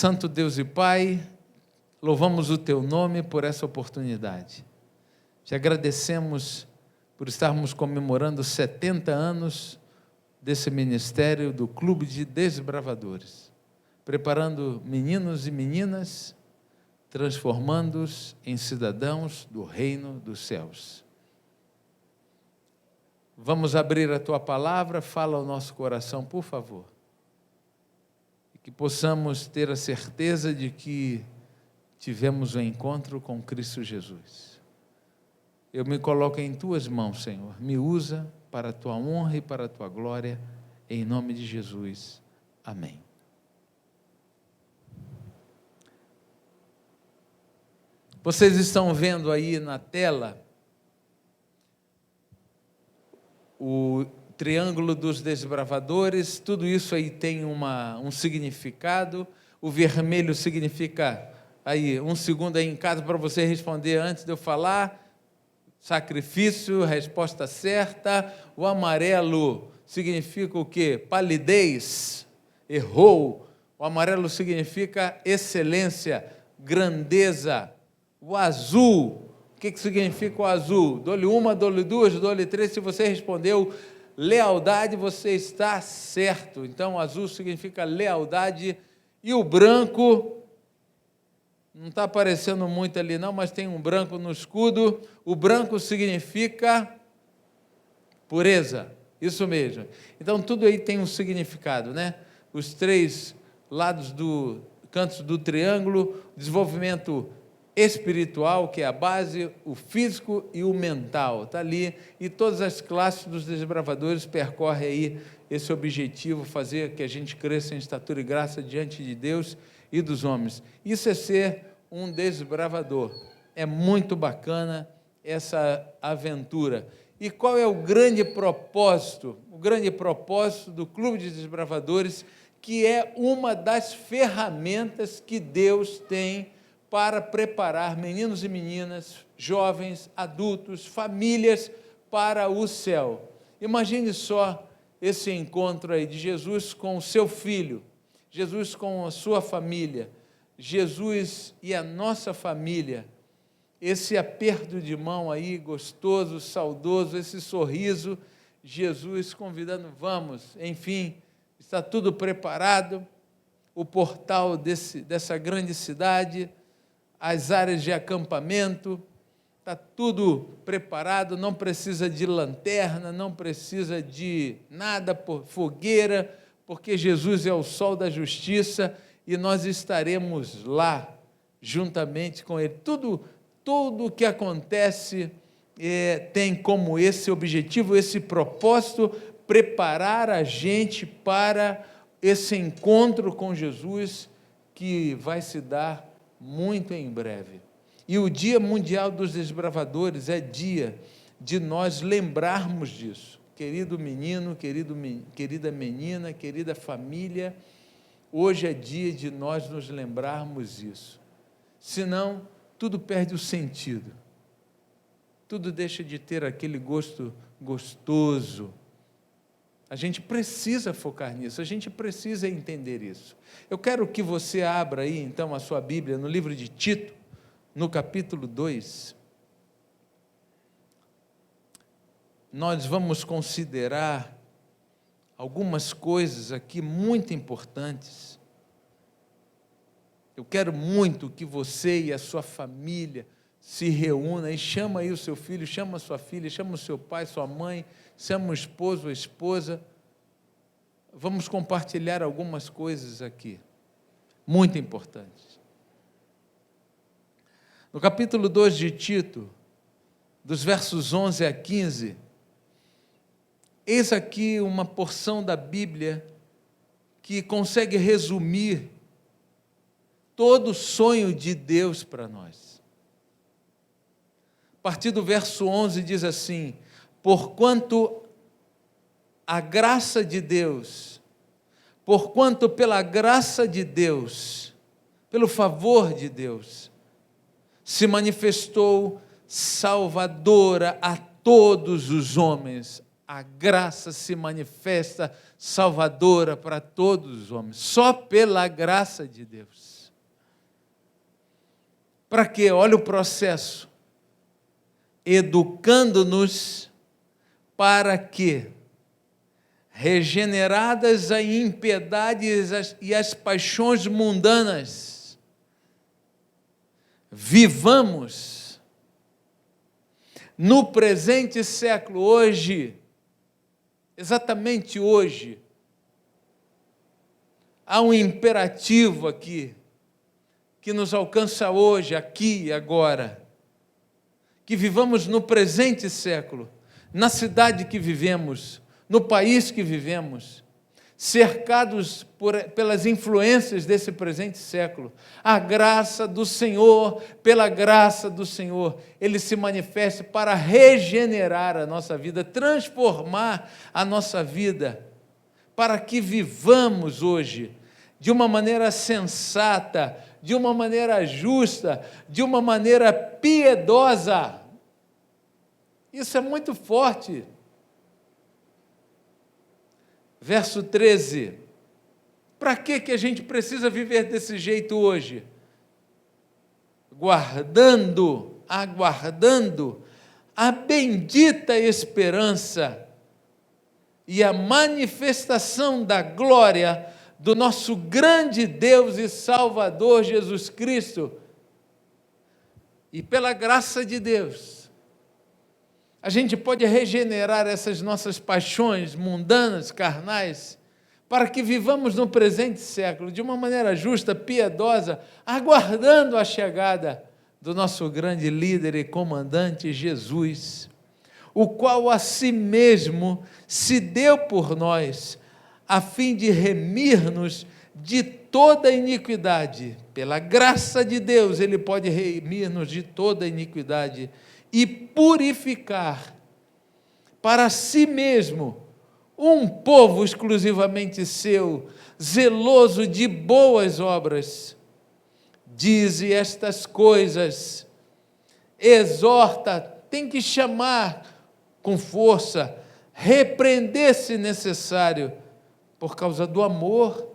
Santo Deus e Pai, louvamos o Teu nome por essa oportunidade. Te agradecemos por estarmos comemorando 70 anos desse ministério do Clube de Desbravadores, preparando meninos e meninas, transformando-os em cidadãos do reino dos céus. Vamos abrir a Tua palavra, fala ao nosso coração, por favor. E que possamos ter a certeza de que tivemos um encontro com Cristo Jesus. Eu me coloco em Tuas mãos, Senhor. Me usa para a Tua honra e para a Tua glória, em nome de Jesus. Amém. Vocês estão vendo aí na tela o triângulo dos desbravadores, tudo isso aí tem um significado. O vermelho significa, aí, um segundo aí em casa para você responder antes de eu falar, sacrifício, resposta certa. O amarelo significa o quê? Palidez, errou. O amarelo significa excelência, grandeza. O azul, o que significa o azul? Dou-lhe uma, dou-lhe duas, dou-lhe três. Se você respondeu lealdade, você está certo. Então, o azul significa lealdade. E o branco, não está aparecendo muito ali não, mas tem um branco no escudo. O branco significa pureza, isso mesmo. Então, tudo aí tem um significado, né? Os três lados cantos do triângulo, desenvolvimento espiritual, que é a base, o físico e o mental, está ali, e todas as classes dos desbravadores percorrem aí esse objetivo, fazer que a gente cresça em estatura e graça diante de Deus e dos homens. Isso é ser um desbravador. É muito bacana essa aventura. E qual é o grande propósito? O grande propósito do Clube de Desbravadores, que é uma das ferramentas que Deus tem para preparar meninos e meninas, jovens, adultos, famílias para o céu. Imagine só esse encontro aí de Jesus com o seu filho, Jesus com a sua família, Jesus e a nossa família, esse aperto de mão aí gostoso, saudoso, esse sorriso, Jesus convidando, vamos, enfim, está tudo preparado, o portal dessa grande cidade, as áreas de acampamento, está tudo preparado, não precisa de lanterna, não precisa de nada, fogueira, porque Jesus é o sol da justiça e nós estaremos lá, juntamente com Ele. Tudo o que acontece tem como esse objetivo, esse propósito, preparar a gente para esse encontro com Jesus que vai se dar muito em breve. E o Dia Mundial dos Desbravadores é dia de nós lembrarmos disso. Querido menino, querida menina, querida família, hoje é dia de nós nos lembrarmos disso. Senão, tudo perde o sentido. Tudo deixa de ter aquele gosto gostoso. A gente precisa focar nisso, a gente precisa entender isso. Eu quero que você abra aí, então, a sua Bíblia no livro de Tito, no capítulo 2. Nós vamos considerar algumas coisas aqui muito importantes. Eu quero muito que você e a sua família se reúnam e chama aí o seu filho, chama a sua filha, chama o seu pai, sua mãe, chama o esposo ou a esposa. Vamos compartilhar algumas coisas aqui, muito importantes. No capítulo 2 de Tito, dos versos 11 a 15, eis aqui uma porção da Bíblia que consegue resumir todo o sonho de Deus para nós. A partir do verso 11 diz assim: porquanto a graça de Deus, porquanto pela graça de Deus, pelo favor de Deus, se manifestou salvadora a todos os homens, a graça se manifesta salvadora para todos os homens, só pela graça de Deus. Para quê? Olha o processo. Educando-nos para que, regeneradas a impiedade e as paixões mundanas, vivamos no presente século, hoje, exatamente hoje. Há um imperativo aqui, que nos alcança hoje, aqui e agora, que vivamos no presente século, na cidade que vivemos, no país que vivemos, cercados pelas influências desse presente século. A graça do Senhor, pela graça do Senhor, Ele se manifesta para regenerar a nossa vida, transformar a nossa vida, para que vivamos hoje de uma maneira sensata, de uma maneira justa, de uma maneira piedosa. Isso é muito forte. Verso 13. Para que a gente precisa viver desse jeito hoje? Aguardando a bendita esperança e a manifestação da glória do nosso grande Deus e Salvador Jesus Cristo. E pela graça de Deus, a gente pode regenerar essas nossas paixões mundanas, carnais, para que vivamos no presente século de uma maneira justa, piedosa, aguardando a chegada do nosso grande líder e comandante Jesus, o qual a si mesmo se deu por nós, a fim de remir-nos de toda iniquidade. Pela graça de Deus, Ele pode remir-nos de toda iniquidade e purificar para si mesmo um povo exclusivamente seu, zeloso de boas obras. Dize estas coisas, exorta, tem que chamar com força, repreender se necessário, por causa do amor,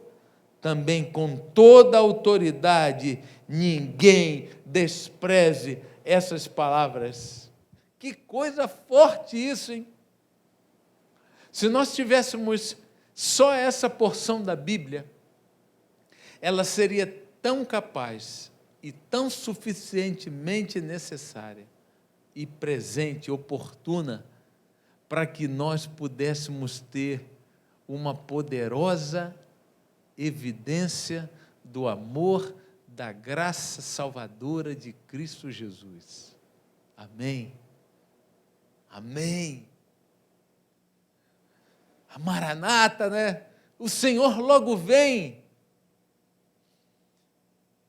também com toda a autoridade. Ninguém despreze essas palavras. Que coisa forte isso, hein? Se nós tivéssemos só essa porção da Bíblia, ela seria tão capaz e tão suficientemente necessária e presente, oportuna, para que nós pudéssemos ter uma poderosa evidência do amor, da graça salvadora de Cristo Jesus. Amém. Amém. A Maranata, né? O Senhor logo vem.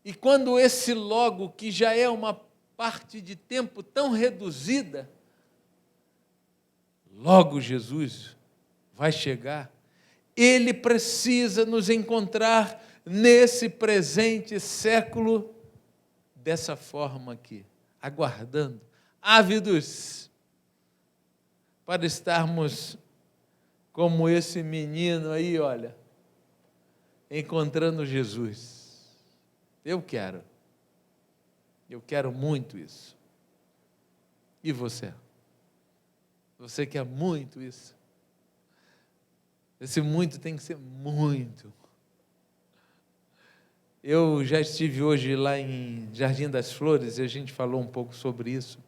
E quando esse logo, que já é uma parte de tempo tão reduzida, logo Jesus vai chegar, Ele precisa nos encontrar nesse presente século dessa forma aqui, aguardando, ávidos, para estarmos como esse menino aí, olha, encontrando Jesus. Eu quero muito isso. E você? Você quer muito isso? Esse muito tem que ser muito. Eu já estive hoje lá em Jardim das Flores e a gente falou um pouco sobre isso.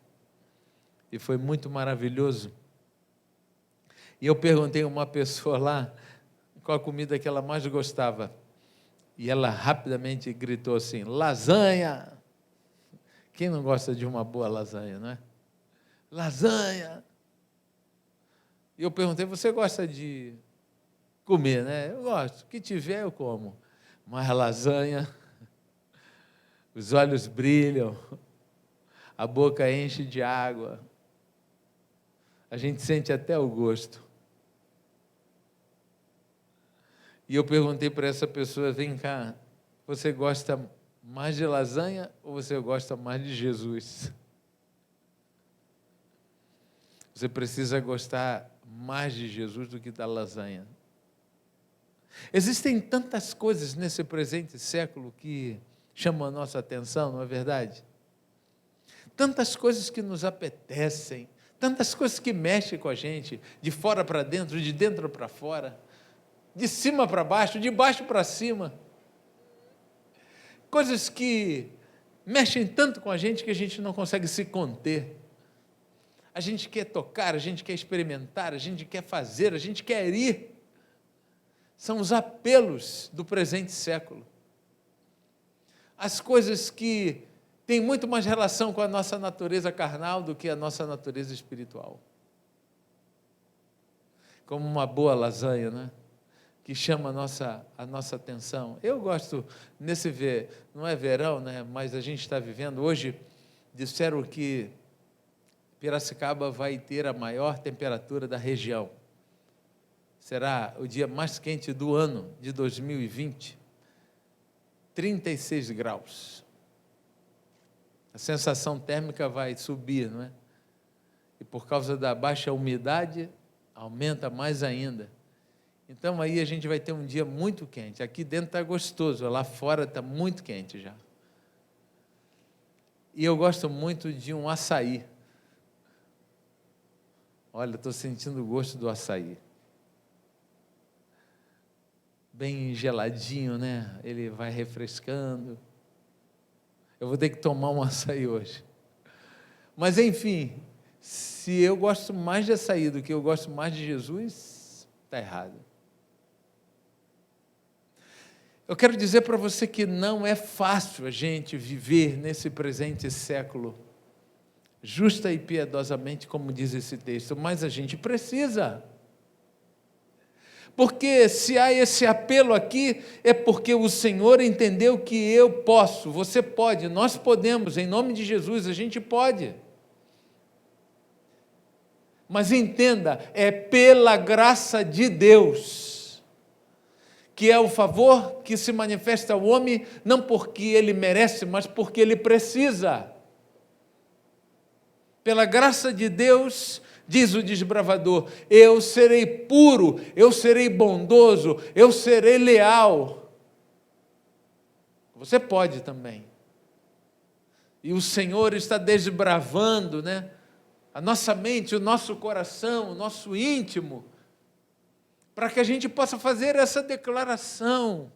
E foi muito maravilhoso. E eu perguntei a uma pessoa lá qual a comida que ela mais gostava. E ela rapidamente gritou assim, lasanha. Quem não gosta de uma boa lasanha, não é? Lasanha. E eu perguntei, você gosta de comer, né? Eu gosto, o que tiver eu como. Mas a lasanha, os olhos brilham, a boca enche de água, a gente sente até o gosto. E eu perguntei para essa pessoa, vem cá, você gosta mais de lasanha ou você gosta mais de Jesus? Você precisa gostar mais de Jesus do que da lasanha. Existem tantas coisas nesse presente século que chamam a nossa atenção, não é verdade? Tantas coisas que nos apetecem, tantas coisas que mexem com a gente, de fora para dentro, de dentro para fora, de cima para baixo, de baixo para cima. Coisas que mexem tanto com a gente que a gente não consegue se conter. A gente quer tocar, a gente quer experimentar, a gente quer fazer, a gente quer ir. São os apelos do presente século. As coisas que têm muito mais relação com a nossa natureza carnal do que a nossa natureza espiritual. Como uma boa lasanha, né? Que chama a nossa atenção. Eu gosto, não é verão, né? Mas a gente está vivendo, hoje disseram que Piracicaba vai ter a maior temperatura da região. Será o dia mais quente do ano de 2020, 36 graus. A sensação térmica vai subir, não é? E por causa da baixa umidade, aumenta mais ainda. Então aí a gente vai ter um dia muito quente. Aqui dentro está gostoso, lá fora está muito quente já. E eu gosto muito de um açaí. Olha, estou sentindo o gosto do açaí. Bem geladinho, né? Ele vai refrescando. Eu vou ter que tomar um açaí hoje. Mas, enfim, se eu gosto mais de açaí do que eu gosto mais de Jesus, está errado. Eu quero dizer para você que não é fácil a gente viver nesse presente século, justa e piedosamente, como diz esse texto, mas a gente precisa. Porque se há esse apelo aqui, é porque o Senhor entendeu que eu posso, você pode, nós podemos, em nome de Jesus, a gente pode. Mas entenda, é pela graça de Deus, que é o favor que se manifesta ao homem, não porque ele merece, mas porque ele precisa. Pela graça de Deus, diz o desbravador, eu serei puro, eu serei bondoso, eu serei leal. Você pode também. E o Senhor está desbravando, né? A nossa mente, o nosso coração, o nosso íntimo, para que a gente possa fazer essa declaração,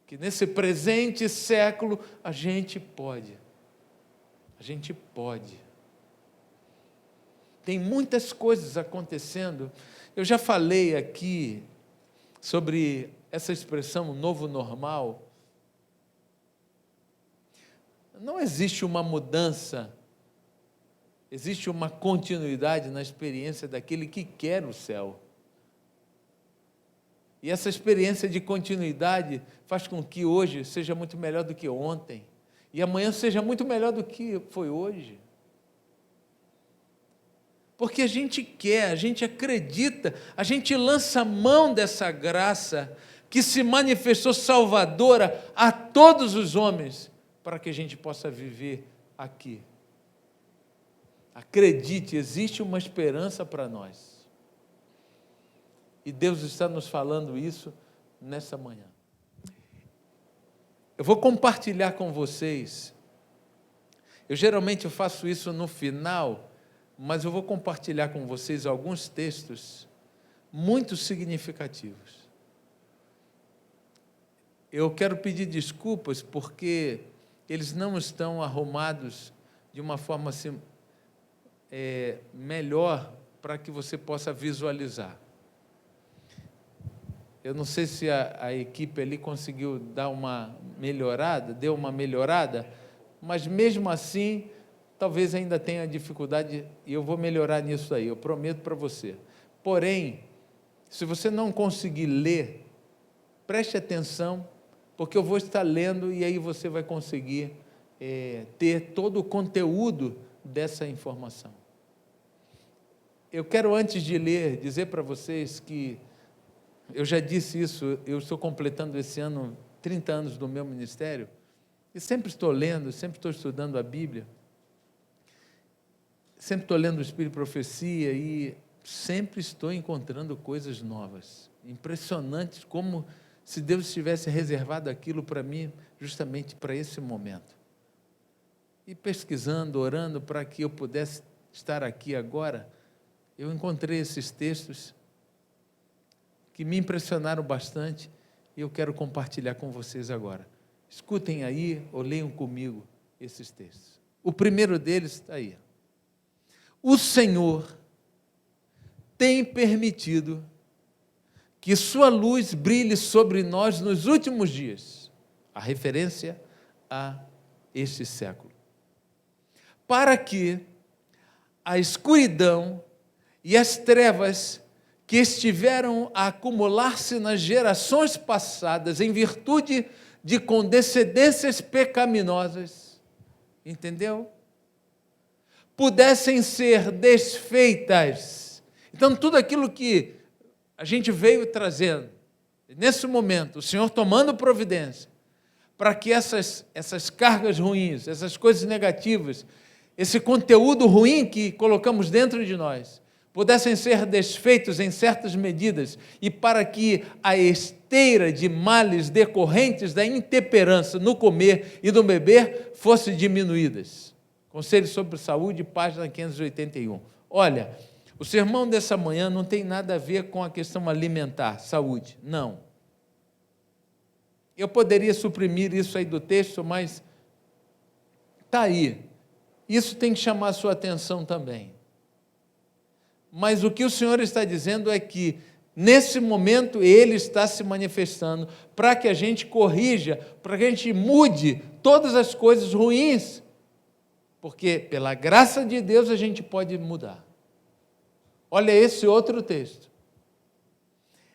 que nesse presente século a gente pode. A gente pode. Tem muitas coisas acontecendo. Eu já falei aqui sobre essa expressão novo normal. Não existe uma mudança, existe uma continuidade na experiência daquele que quer o céu. E essa experiência de continuidade faz com que hoje seja muito melhor do que ontem, e amanhã seja muito melhor do que foi hoje. Porque a gente quer, a gente acredita, a gente lança mão dessa graça que se manifestou salvadora a todos os homens, para que a gente possa viver aqui. Acredite, existe uma esperança para nós. E Deus está nos falando isso nessa manhã. Eu vou compartilhar com vocês. Eu geralmente faço isso no final, mas eu vou compartilhar com vocês alguns textos muito significativos. Eu quero pedir desculpas porque eles não estão arrumados de uma forma assim, melhor para que você possa visualizar. Eu não sei se a equipe ali conseguiu dar uma melhorada, deu uma melhorada, mas mesmo assim, talvez ainda tenha dificuldade, e eu vou melhorar nisso aí, eu prometo para você. Porém, se você não conseguir ler, preste atenção, porque eu vou estar lendo e aí você vai conseguir ter todo o conteúdo dessa informação. Eu quero, antes de ler, dizer para vocês que, eu já disse isso, eu estou completando esse ano 30 anos do meu ministério, e sempre estou lendo, sempre estou estudando a Bíblia, sempre estou lendo o Espírito e Profecia, e sempre estou encontrando coisas novas, impressionantes, como se Deus tivesse reservado aquilo para mim, justamente para esse momento. E pesquisando, orando para que eu pudesse estar aqui agora, eu encontrei esses textos que me impressionaram bastante e eu quero compartilhar com vocês agora. Escutem aí ou leiam comigo esses textos. O primeiro deles está aí. O Senhor tem permitido que sua luz brilhe sobre nós nos últimos dias. A referência a este século. Para que a escuridão e as trevas que estiveram a acumular-se nas gerações passadas em virtude de condescendências pecaminosas, entendeu? Pudessem ser desfeitas. Então, tudo aquilo que a gente veio trazendo, nesse momento, o Senhor tomando providência, para que essas cargas ruins, essas coisas negativas, esse conteúdo ruim que colocamos dentro de nós, pudessem ser desfeitos em certas medidas e para que a esteira de males decorrentes da intemperança no comer e no beber fosse diminuídas. Conselho sobre Saúde, página 581. Olha, o sermão dessa manhã não tem nada a ver com a questão alimentar, saúde, não. Eu poderia suprimir isso aí do texto, mas está aí. Isso tem que chamar a sua atenção também. Mas o que o Senhor está dizendo é que, nesse momento, Ele está se manifestando para que a gente corrija, para que a gente mude todas as coisas ruins, porque, pela graça de Deus, a gente pode mudar. Olha esse outro texto.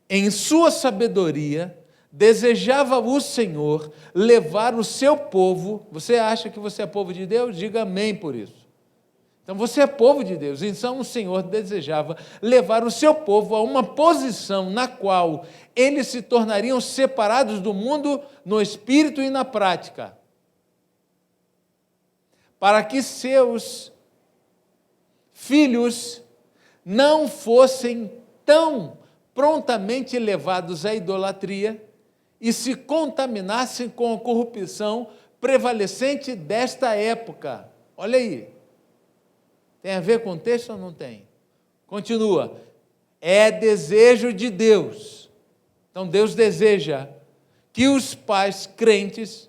Em sua sabedoria, desejava o Senhor levar o seu povo. Você acha que você é povo de Deus? Diga amém por isso. Então você é povo de Deus. Então o Senhor desejava levar o seu povo a uma posição na qual eles se tornariam separados do mundo no espírito e na prática, para que seus filhos não fossem tão prontamente levados à idolatria e se contaminassem com a corrupção prevalecente desta época. Olha aí. Tem a ver com o texto ou não tem? Continua. É desejo de Deus. Então Deus deseja que os pais crentes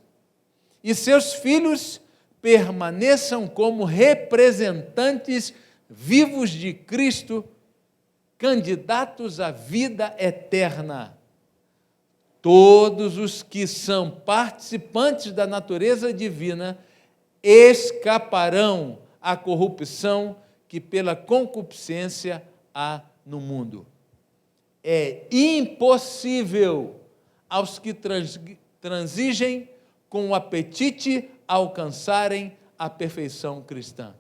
e seus filhos permaneçam como representantes vivos de Cristo, candidatos à vida eterna. Todos os que são participantes da natureza divina escaparão à corrupção que pela concupiscência há no mundo. É impossível aos que transigem com o apetite alcançarem a perfeição cristã.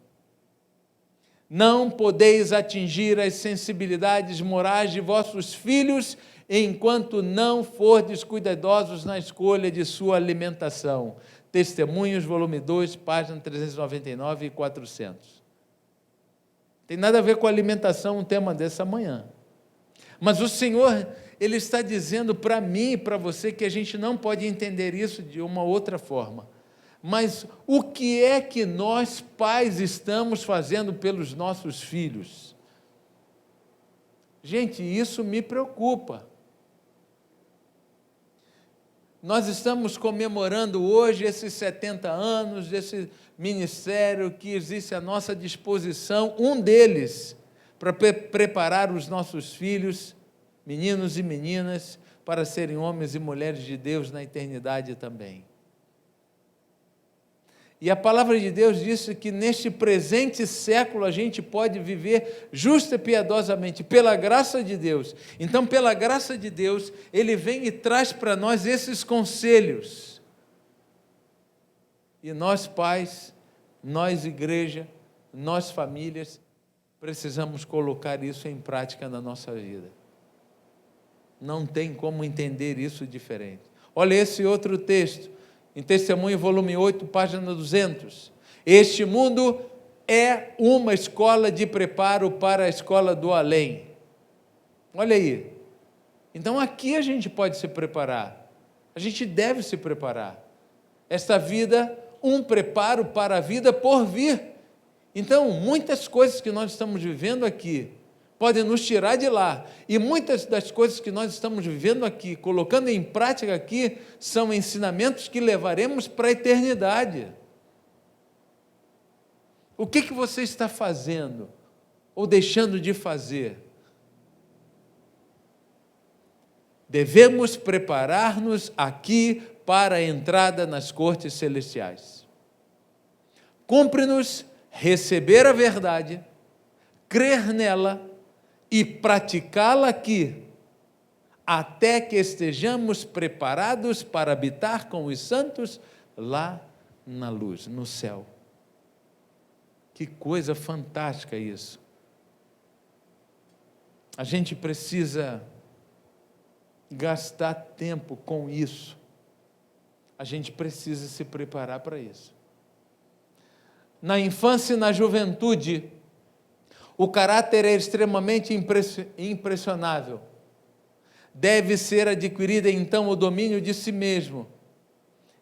Não podeis atingir as sensibilidades morais de vossos filhos enquanto não fordes cuidadosos na escolha de sua alimentação. Testemunhos, volume 2, página 399 e 400. Tem nada a ver com alimentação, um tema dessa manhã. Mas o Senhor, Ele está dizendo para mim e para você que a gente não pode entender isso de uma outra forma. Mas o que é que nós, pais, estamos fazendo pelos nossos filhos? Gente, isso me preocupa. Nós estamos comemorando hoje esses 70 anos desse ministério que existe à nossa disposição, um deles, para preparar os nossos filhos, meninos e meninas, para serem homens e mulheres de Deus na eternidade também. E a palavra de Deus diz que neste presente século a gente pode viver justa e piedosamente, pela graça de Deus. Então, pela graça de Deus, Ele vem e traz para nós esses conselhos. E nós pais, nós igreja, nós famílias, precisamos colocar isso em prática na nossa vida. Não tem como entender isso diferente. Olha esse outro texto. Em Testemunho, volume 8, página 200. Este mundo é uma escola de preparo para a escola do além. Olha aí. Então aqui a gente pode se preparar. A gente deve se preparar. Esta vida, um preparo para a vida por vir. Então, muitas coisas que nós estamos vivendo aqui podem nos tirar de lá. E muitas das coisas que nós estamos vivendo aqui, colocando em prática aqui, são ensinamentos que levaremos para a eternidade. O que você está fazendo ou deixando de fazer? Devemos preparar-nos aqui para a entrada nas cortes celestiais. Cumpre-nos receber a verdade, crer nela e praticá-la aqui, até que estejamos preparados para habitar com os santos lá na luz, no céu. Que coisa fantástica isso! A gente precisa gastar tempo com isso. A gente precisa se preparar para isso. Na infância e na juventude, o caráter é extremamente impressionável. Deve ser adquirido, então, o domínio de si mesmo.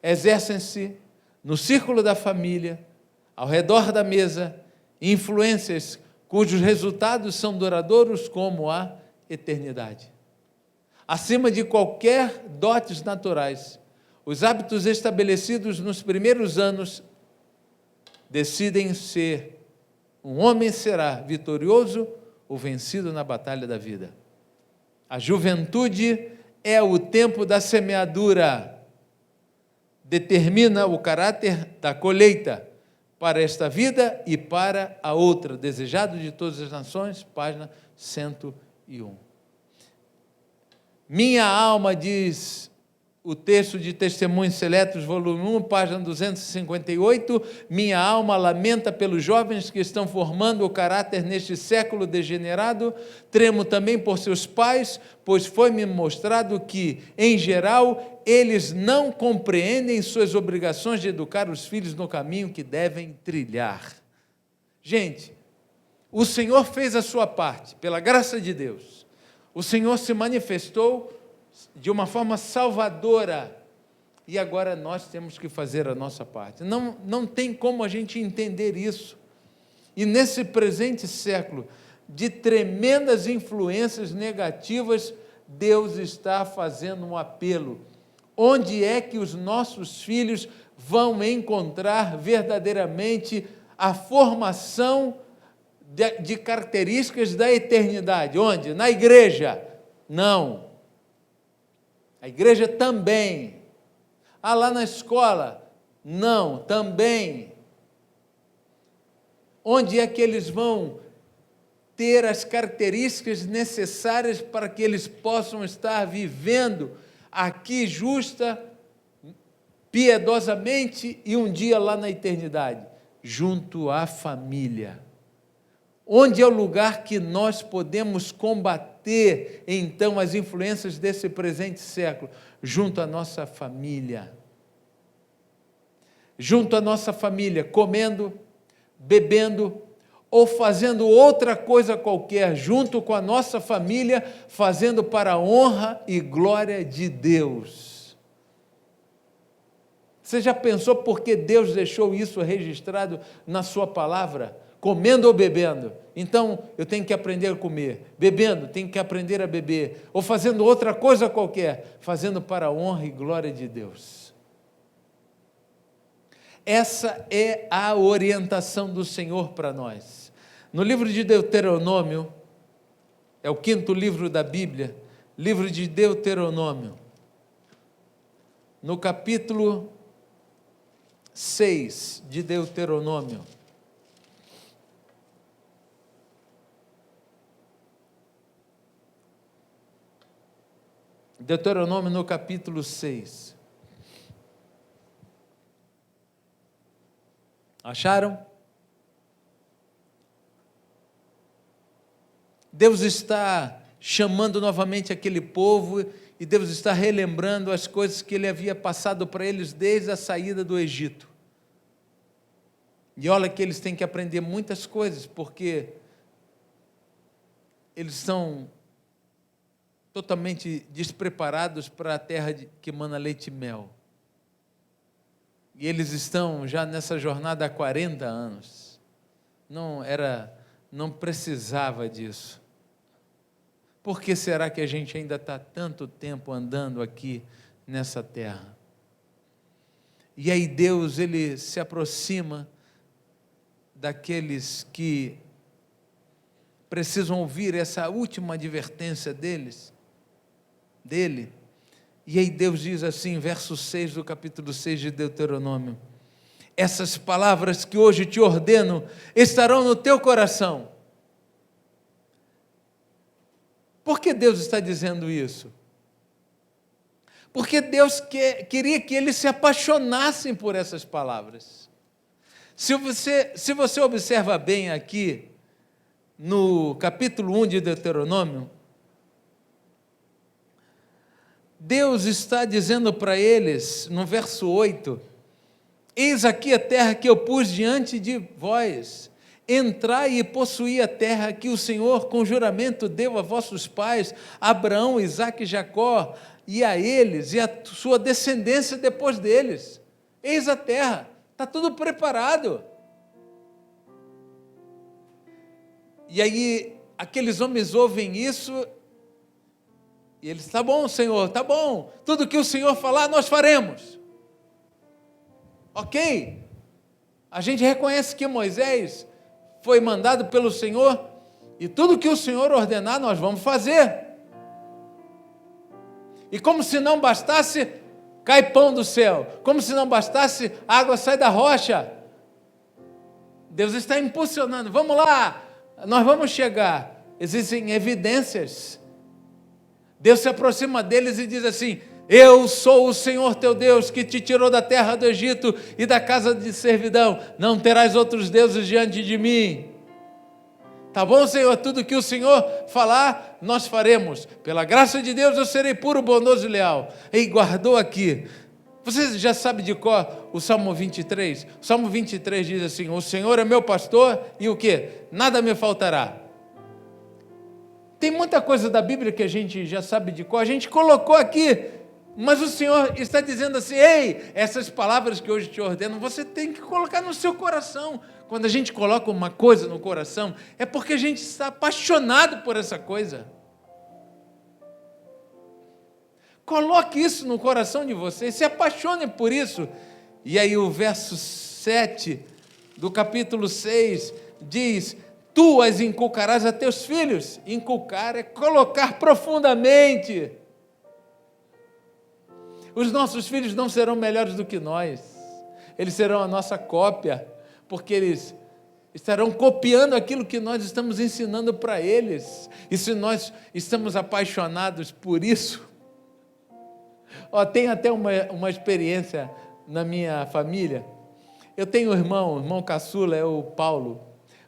Exercem-se, no círculo da família, ao redor da mesa, influências cujos resultados são duradouros como a eternidade. Acima de qualquer dotes naturais, os hábitos estabelecidos nos primeiros anos decidem ser um homem será vitorioso ou vencido na batalha da vida. A juventude é o tempo da semeadura, determina o caráter da colheita para esta vida e para a outra, desejado de todas as nações, página 101. Minha alma, diz o texto de Testemunhos Seletos, volume 1, página 258, minha alma lamenta pelos jovens que estão formando o caráter neste século degenerado, tremo também por seus pais, pois foi-me mostrado que, em geral, eles não compreendem suas obrigações de educar os filhos no caminho que devem trilhar. Gente, o Senhor fez a sua parte, pela graça de Deus. O Senhor se manifestou de uma forma salvadora, e agora nós temos que fazer a nossa parte. Não tem como a gente entender isso. E nesse presente século, de tremendas influências negativas, Deus está fazendo um apelo. Onde é que os nossos filhos vão encontrar verdadeiramente a formação de características da eternidade? Onde? Na igreja? Não. A igreja também. Lá na escola? Não, também. Onde é que eles vão ter as características necessárias para que eles possam estar vivendo aqui justa, piedosamente e um dia lá na eternidade? Junto à família. Onde é o lugar que nós podemos combater, então, as influências desse presente século? Junto à nossa família. Junto à nossa família, comendo, bebendo, ou fazendo outra coisa qualquer, junto com a nossa família, fazendo para a honra e glória de Deus. Você já pensou por que Deus deixou isso registrado na sua palavra? Comendo ou bebendo, então eu tenho que aprender a comer, bebendo, tenho que aprender a beber, ou fazendo outra coisa qualquer, fazendo para a honra e glória de Deus. Essa é a orientação do Senhor para nós. No livro de Deuteronômio, é o 5º livro da Bíblia, livro de Deuteronômio, no capítulo 6 de Deuteronômio, Deuteronômio no capítulo 6. Acharam? Deus está chamando novamente aquele povo e Deus está relembrando as coisas que Ele havia passado para eles desde a saída do Egito. E olha que eles têm que aprender muitas coisas, porque eles são totalmente despreparados para a terra que mana leite e mel. E eles estão já nessa jornada há 40 anos. Não precisava disso. Por que será que a gente ainda está tanto tempo andando aqui nessa terra? E aí Deus, Ele se aproxima daqueles que precisam ouvir essa última advertência dele. E aí Deus diz assim, verso 6 do capítulo 6 de Deuteronômio: essas palavras que hoje te ordeno estarão no teu coração. Por que Deus está dizendo isso? Porque Deus queria que eles se apaixonassem por essas palavras. Se você observa bem aqui, no capítulo 1 de Deuteronômio, Deus está dizendo para eles, no verso 8, eis aqui a terra que eu pus diante de vós, entrai e possuí a terra que o Senhor com juramento deu a vossos pais, Abraão, Isaque e Jacó, e a eles, e a sua descendência depois deles. Eis a terra, está tudo preparado. E aí, aqueles homens ouvem isso, e eles, tá bom, Senhor, tá bom, tudo que o Senhor falar, nós faremos. Ok, a gente reconhece que Moisés foi mandado pelo Senhor, e tudo que o Senhor ordenar, nós vamos fazer. E como se não bastasse, cai pão do céu. Como se não bastasse, a água sai da rocha. Deus está impulsionando, vamos lá, nós vamos chegar. Existem evidências. Deus se aproxima deles e diz assim: eu sou o Senhor teu Deus, que te tirou da terra do Egito e da casa de servidão. Não terás outros deuses diante de mim. Tá bom, Senhor? Tudo que o Senhor falar, nós faremos. Pela graça de Deus, eu serei puro, bondoso e leal. E guardou aqui. Você já sabe de cor o Salmo 23? O Salmo 23 diz assim: o Senhor é meu pastor e o quê? Nada me faltará. Tem muita coisa da Bíblia que a gente já sabe de cor, a gente colocou aqui, mas o Senhor está dizendo assim: ei, essas palavras que hoje te ordeno, você tem que colocar no seu coração. Quando a gente coloca uma coisa no coração, é porque a gente está apaixonado por essa coisa. Coloque isso no coração de vocês, se apaixone por isso. E aí o verso 7 do capítulo 6 diz: tu as inculcarás a teus filhos. Inculcar é colocar profundamente. Os nossos filhos não serão melhores do que nós, eles serão a nossa cópia, porque eles estarão copiando aquilo que nós estamos ensinando para eles. E se nós estamos apaixonados por isso, tem até uma experiência na minha família. Eu tenho um irmão caçula, é o Paulo.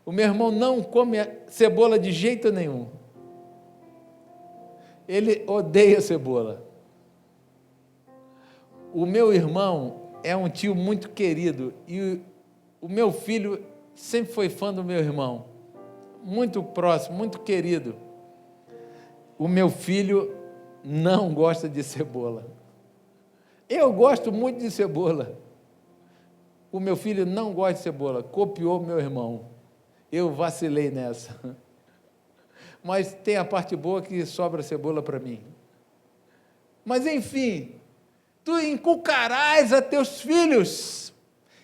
O meu irmão não come cebola de jeito nenhum. Ele odeia cebola. O meu irmão é um tio muito querido e o meu filho sempre foi fã do meu irmão, muito próximo, muito querido. O meu filho não gosta de cebola. Eu gosto muito de cebola. O meu filho não gosta de cebola, copiou meu irmão. Eu vacilei nessa. Mas tem a parte boa que sobra cebola para mim. Mas enfim, tu inculcarás a teus filhos,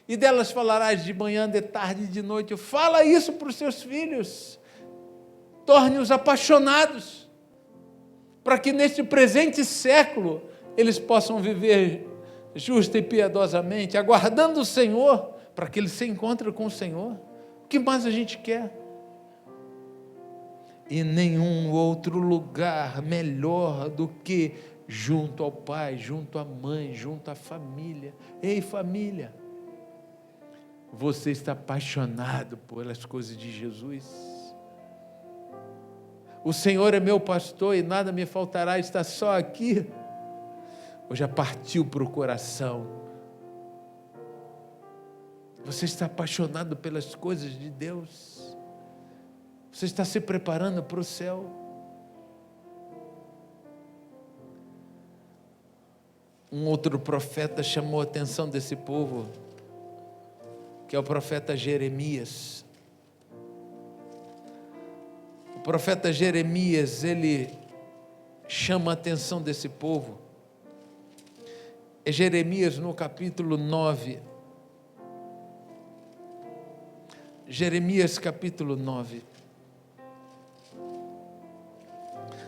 e delas falarás de manhã, de tarde, de noite. Fala isso para os seus filhos. Torne-os apaixonados, para que neste presente século eles possam viver justa e piedosamente, aguardando o Senhor, para que eles se encontrem com o Senhor. O que mais a gente quer? E nenhum outro lugar melhor do que junto ao pai, junto à mãe, junto à família. Ei, família, você está apaixonado pelas coisas de Jesus? O Senhor é meu pastor e nada me faltará, está só aqui. Ou já partiu para o coração? Você está apaixonado pelas coisas de Deus? Você está se preparando para o céu? Um outro profeta chamou a atenção desse povo, que é o profeta Jeremias. O profeta Jeremias, ele chama a atenção desse povo. É Jeremias no capítulo 9. Jeremias capítulo 9.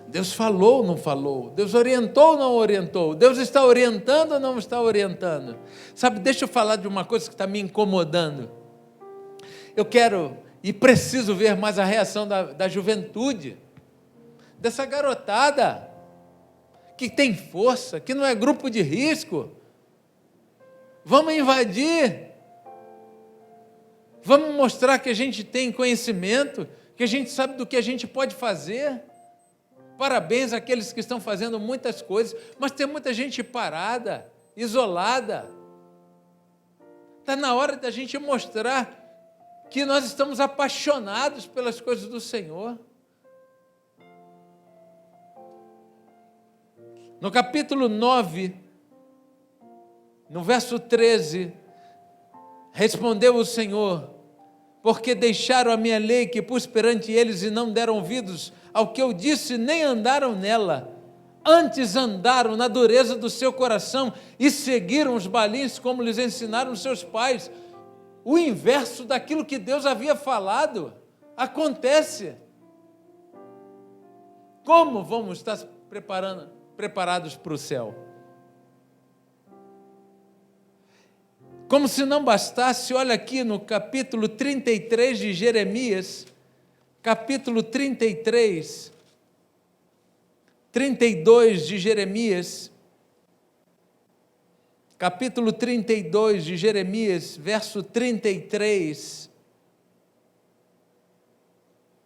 Deus falou ou não falou? Deus orientou ou não orientou? Deus está orientando ou não está orientando? Sabe, deixa eu falar de uma coisa que está me incomodando. Eu quero e preciso ver mais a reação da juventude, dessa garotada, que tem força, que não é grupo de risco. Vamos invadir. Vamos mostrar que a gente tem conhecimento, que a gente sabe do que a gente pode fazer. Parabéns àqueles que estão fazendo muitas coisas, mas tem muita gente parada, isolada. Está na hora da gente mostrar que nós estamos apaixonados pelas coisas do Senhor. No capítulo 9, no verso 13, respondeu o Senhor: porque deixaram a minha lei que pus perante eles e não deram ouvidos ao que eu disse, nem andaram nela. Antes andaram na dureza do seu coração e seguiram os balins como lhes ensinaram seus pais. O inverso daquilo que Deus havia falado acontece. Como vamos estar preparados para o céu? Como se não bastasse, olha aqui no capítulo 33 de Jeremias, capítulo 33, 32 de Jeremias, capítulo 32 de Jeremias, verso 33.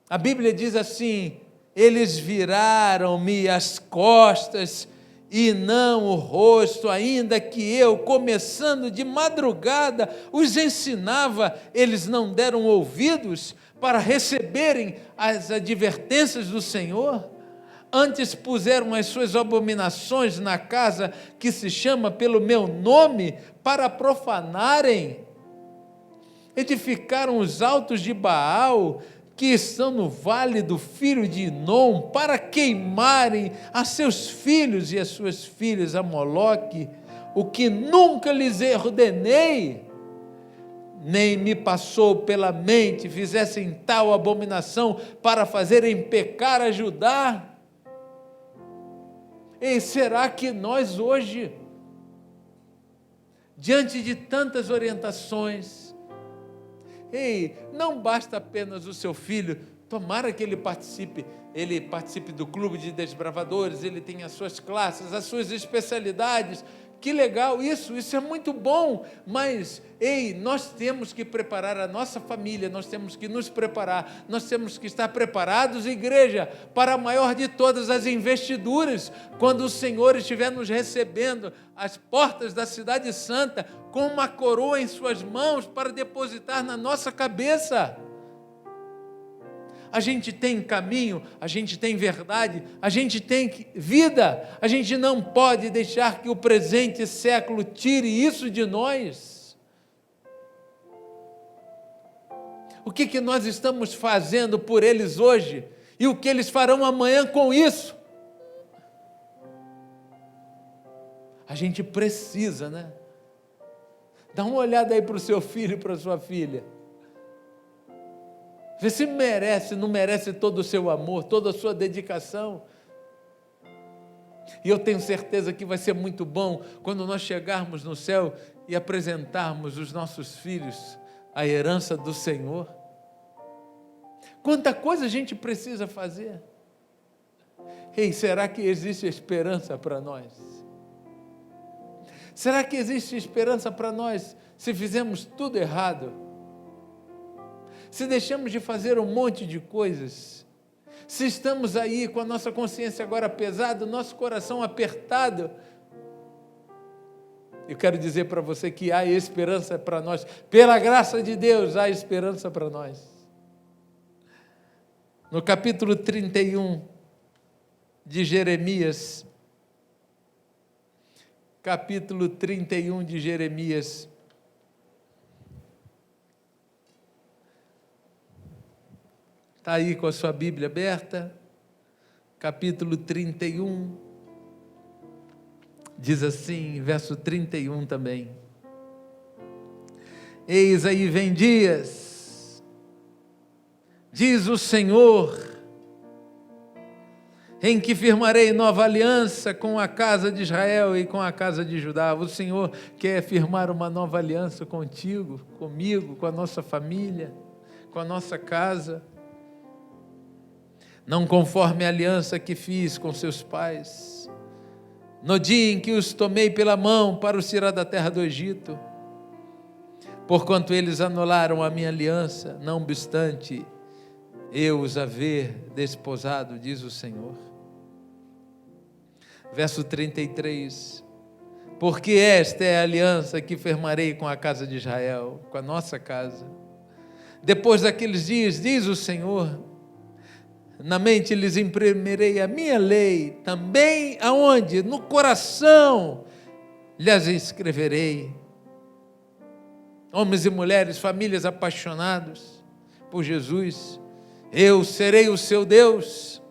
A Bíblia diz assim: eles viraram-me as costas e não o rosto, ainda que eu, começando de madrugada, os ensinava, eles não deram ouvidos para receberem as advertências do Senhor. Antes puseram as suas abominações na casa que se chama pelo meu nome, para profanarem. Edificaram os altos de Baal, que estão no vale do filho de Inom, para queimarem a seus filhos e as suas filhas a Moloque, o que nunca lhes ordenei, nem me passou pela mente, fizessem tal abominação para fazerem pecar a Judá. E será que nós hoje, diante de tantas orientações, não basta apenas o seu filho, tomara que ele participe do clube de desbravadores, ele tem as suas classes, as suas especialidades, que legal isso é muito bom, mas, nós temos que preparar a nossa família, nós temos que nos preparar, nós temos que estar preparados, igreja, para a maior de todas as investiduras, quando o Senhor estiver nos recebendo às portas da cidade santa, com uma coroa em suas mãos para depositar na nossa cabeça. A gente tem caminho, a gente tem verdade, a gente tem vida, a gente não pode deixar que o presente século tire isso de nós. O que nós estamos fazendo por eles hoje e o que eles farão amanhã com isso? A gente precisa, né? Dá uma olhada aí para o seu filho e para a sua filha. Vê se merece, não merece todo o seu amor, toda a sua dedicação. E eu tenho certeza que vai ser muito bom quando nós chegarmos no céu e apresentarmos os nossos filhos à herança do Senhor. Quanta coisa a gente precisa fazer. Será que existe esperança para nós? Será que existe esperança para nós se fizermos tudo errado? Se deixamos de fazer um monte de coisas, se estamos aí com a nossa consciência agora pesada, o nosso coração apertado, Eu quero dizer para você que há esperança para nós. Pela graça de Deus, há esperança para nós. No capítulo 31 de Jeremias, capítulo 31 de Jeremias, está aí com a sua Bíblia aberta, capítulo 31, diz assim, verso 31 também: eis aí vem dias, diz o Senhor, em que firmarei nova aliança com a casa de Israel e com a casa de Judá. O Senhor quer firmar uma nova aliança contigo, comigo, com a nossa família, com a nossa casa. Não conforme a aliança que fiz com seus pais, no dia em que os tomei pela mão para os tirar da terra do Egito, porquanto eles anularam a minha aliança, não obstante eu os haver desposado, diz o Senhor. Verso 33, porque esta é a aliança que firmarei com a casa de Israel, com a nossa casa. Depois daqueles dias, diz o Senhor, na mente lhes imprimirei a minha lei, também aonde? No coração lhes escreverei. Homens e mulheres, famílias apaixonados por Jesus, eu serei o seu Deus,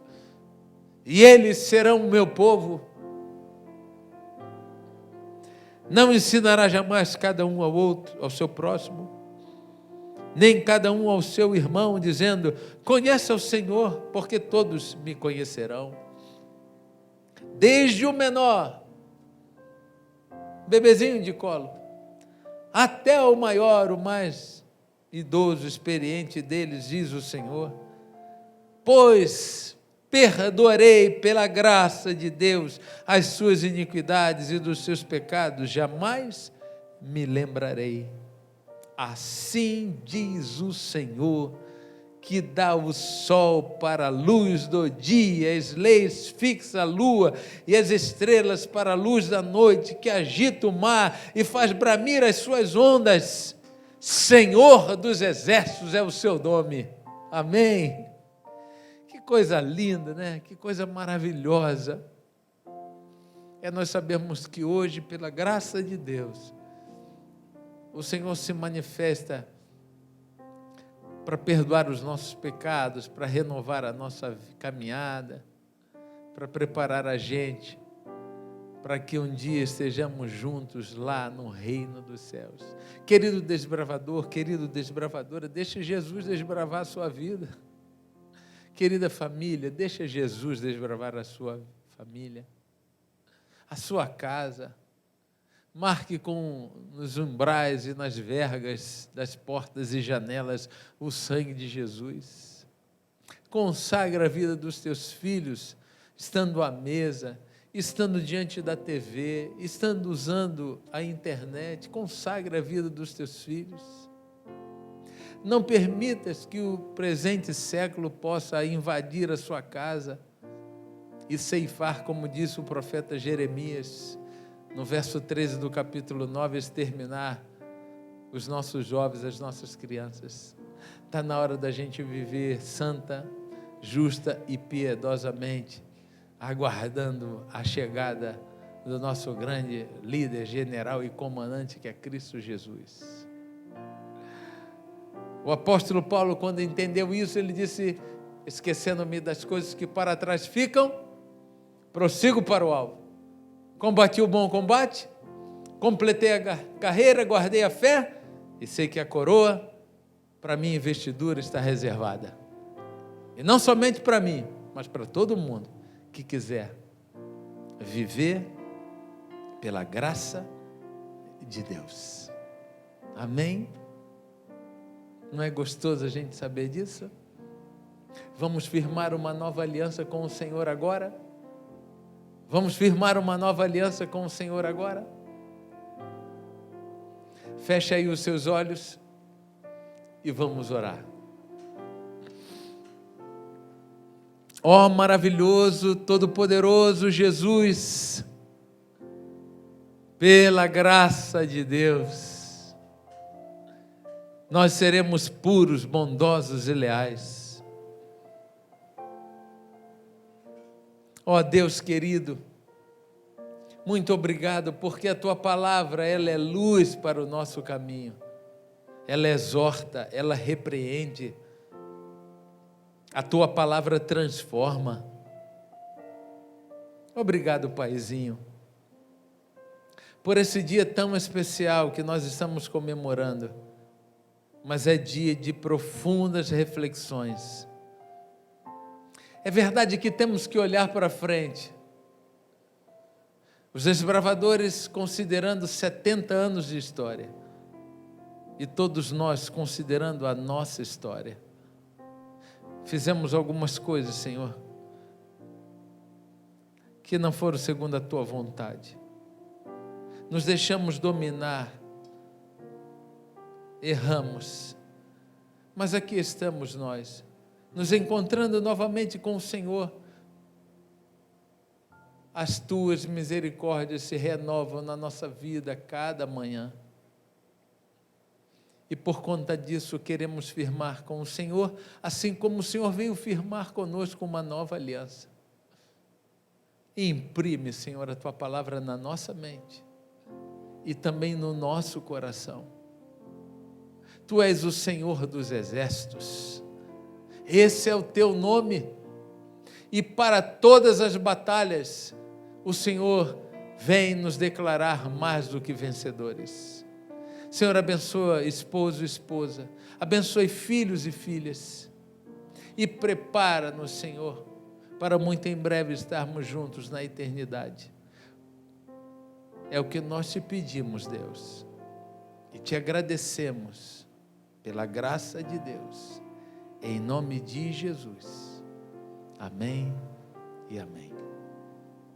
e eles serão o meu povo. Não ensinará jamais cada um ao outro, ao seu próximo, nem cada um ao seu irmão, dizendo, conheça o Senhor, porque todos me conhecerão. Desde o menor, bebezinho de colo, até o maior, o mais idoso, experiente deles, diz o Senhor. Pois perdoarei pela graça de Deus as suas iniquidades e dos seus pecados, jamais me lembrarei. Assim diz o Senhor, que dá o sol para a luz do dia, as leis fixa a lua e as estrelas para a luz da noite, que agita o mar e faz bramir as suas ondas. Senhor dos exércitos é o seu nome. Amém. Que coisa linda, né? Que coisa maravilhosa. É nós sabermos que hoje, pela graça de Deus, o Senhor se manifesta para perdoar os nossos pecados, para renovar a nossa caminhada, para preparar a gente, para que um dia estejamos juntos lá no reino dos céus. Querido desbravador, querido desbravadora, deixe Jesus desbravar a sua vida. Querida família, deixa Jesus desbravar a sua família, a sua casa. Marque nos umbrais e nas vergas das portas e janelas o sangue de Jesus. Consagra a vida dos teus filhos, estando à mesa, estando diante da TV, estando usando a internet. Consagra a vida dos teus filhos. Não permitas que o presente século possa invadir a sua casa e ceifar, como disse o profeta Jeremias, no verso 13 do capítulo 9, exterminar os nossos jovens, as nossas crianças. Está na hora da gente viver santa, justa e piedosamente, aguardando a chegada do nosso grande líder, general e comandante, que é Cristo Jesus. O apóstolo Paulo, quando entendeu isso, ele disse, esquecendo-me das coisas que para trás ficam, prossigo para o alvo. Combati o bom combate, completei a carreira, guardei a fé, e sei que a coroa, para minha investidura, está reservada. E não somente para mim, mas para todo mundo que quiser viver pela graça de Deus. Amém? Não é gostoso a gente saber disso? Vamos firmar uma nova aliança com o Senhor agora? Vamos firmar uma nova aliança com o Senhor agora? Feche aí os seus olhos e vamos orar. Ó maravilhoso, todo-poderoso Jesus, pela graça de Deus, nós seremos puros, bondosos e leais. Ó Deus querido, muito obrigado, porque a Tua palavra, ela é luz para o nosso caminho. Ela exorta, ela repreende. A Tua palavra transforma. Obrigado, Paizinho, por esse dia tão especial que nós estamos comemorando. Mas é dia de profundas reflexões. É verdade que temos que olhar para frente. Os desbravadores considerando 70 anos de história. E todos nós considerando a nossa história. Fizemos algumas coisas, Senhor, que não foram segundo a Tua vontade. Nos deixamos dominar. Erramos. Mas aqui estamos nós, nos encontrando novamente com o Senhor. As Tuas misericórdias se renovam na nossa vida cada manhã. E por conta disso queremos firmar com o Senhor, assim como o Senhor veio firmar conosco uma nova aliança. E imprime, Senhor, a Tua palavra na nossa mente e também no nosso coração. Tu és o Senhor dos exércitos. Esse é o Teu nome. E para todas as batalhas, o Senhor vem nos declarar mais do que vencedores. Senhor, abençoa esposo e esposa. Abençoe filhos e filhas. E prepara-nos, Senhor, para muito em breve estarmos juntos na eternidade. É o que nós Te pedimos, Deus. E Te agradecemos pela graça de Deus, em nome de Jesus. Amém e amém.